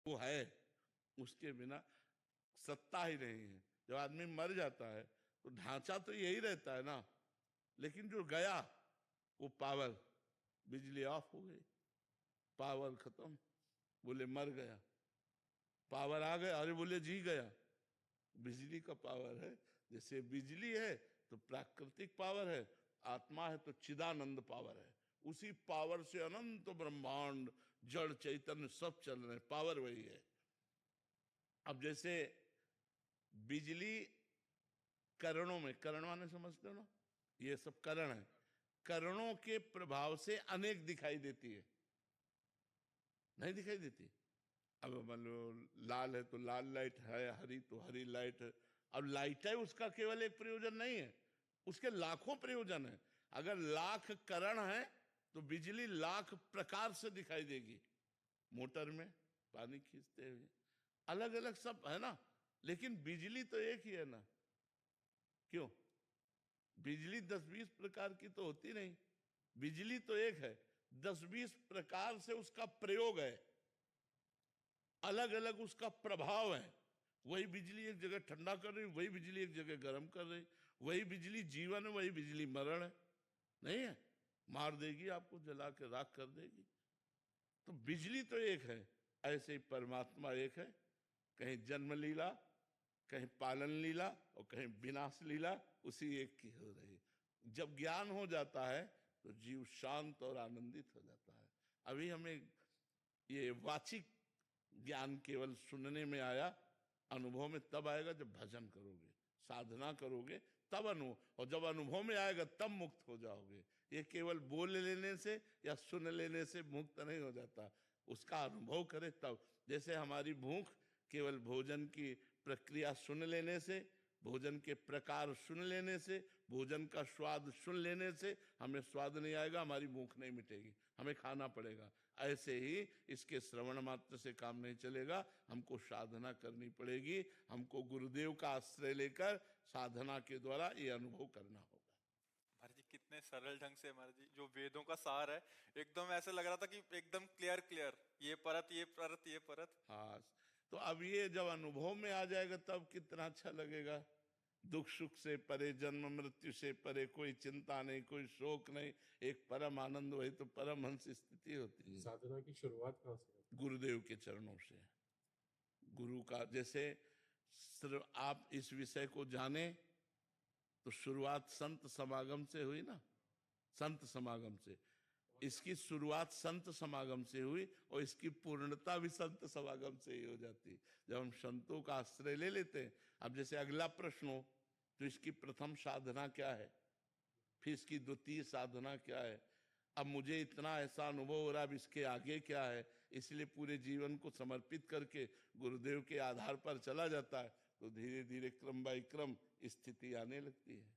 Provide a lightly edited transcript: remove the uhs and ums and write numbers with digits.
वो है, उसके बिना सत्ता ही नहीं है। जब आदमी मर जाता है तो ढांचा तो यही रहता है ना, लेकिन जो गया वो पावर, बिजली ऑफ हो गई, पावर खत्म, बोले मर गया। पावर आ गया, अरे बोले जी गया। बिजली का पावर है। जैसे बिजली है तो प्राकृतिक पावर है, आत्मा है तो चिदानंद पावर है। उसी पावर से अनंत ब्रह्मांड जड़ चैतन्य सब चल रहे हैं, पावर वही है। अब जैसे बिजली करणों में, करण माने समझते हो ना, ये सब करण है, करणों के प्रभाव से अनेक दिखाई देती है, नहीं दिखाई देती। अब मान लो लाल है तो लाल लाइट है, हरी तो हरी लाइट है। अब लाइट है उसका केवल एक प्रयोजन नहीं है, उसके लाखों प्रयोजन है। अगर लाख करण है तो बिजली लाख प्रकार से दिखाई देगी। मोटर में पानी खींचते हुए अलग अलग सब है ना, लेकिन बिजली तो एक ही है ना। क्यों? बिजली 10-20 प्रकार की तो होती नहीं, बिजली तो एक है, 10-20 प्रकार से उसका प्रयोग है, अलग अलग उसका प्रभाव है। वही बिजली एक जगह ठंडा कर रही, वही बिजली एक जगह गर्म कर रही, वही बिजली जीवन है, वही बिजली मरण है। नहीं है, मार देगी आपको, जला के राख कर देगी। तो बिजली तो एक है, ऐसे ही परमात्मा एक है। कहीं जन्म लीला, कहीं पालन लीला और कहीं विनाश लीला उसी एक की हो रही। जब ज्ञान हो जाता है तो जीव शांत और आनंदित हो जाता है। अभी हमें ये वाचिक ज्ञान केवल सुनने में आया, अनुभव में तब आएगा जब भजन करोगे, साधना करोगे, तब अनुभव, और जब अनुभव में आएगा तब मुक्त हो जाओगे। ये केवल बोल लेने से या सुन लेने से मुक्त नहीं हो जाता, उसका अनुभव करे तब। जैसे हमारी भूख केवल भोजन की प्रक्रिया सुन लेने से, भोजन के प्रकार सुन लेने से, भोजन का स्वाद सुन लेने से हमें स्वाद नहीं आएगा, हमारी भूख नहीं मिटेगी, हमें खाना पड़ेगा। ऐसे ही इसके श्रवण मात्र से काम नहीं चलेगा, हमको साधना करनी पड़ेगी। हमको गुरुदेव का आश्रय लेकर साधना के द्वारा ये अनुभव करना होगा। महाराज जी कितने सरल ढंग से, महाराज जी जो वेदों का सार है, एकदम ऐसे लग रहा था कि एकदम क्लियर क्लियर, ये परत ये परत ये परत। हाँ, तो अब ये जब अनुभव में आ जाएगा तब कितना अच्छा लगेगा। दुख सुख से परे, जन्म मृत्यु से परे, कोई चिंता नहीं, कोई शोक नहीं, एक परम आनंद, वही तो परमहंस स्थिति होती है। साधना की शुरुआत कहाँ से होती गुरुदेव के चरणों से। गुरु का जैसे सिर्फ आप इस विषय को जाने तो शुरुआत संत समागम से हुई ना, संत समागम से। इसकी शुरुआत संत समागम से हुई और इसकी पूर्णता भी संत समागम से ही हो जाती, जब हम संतों का आश्रय ले लेते हैं। अब जैसे अगला प्रश्न हो तो इसकी प्रथम साधना क्या है, फिर इसकी द्वितीय साधना क्या है, अब मुझे इतना ऐसा अनुभव हो रहा है, अब इसके आगे क्या है। इसलिए पूरे जीवन को समर्पित करके गुरुदेव के आधार पर चला जाता है, तो धीरे धीरे क्रम बाय क्रम स्थिति आने लगती है।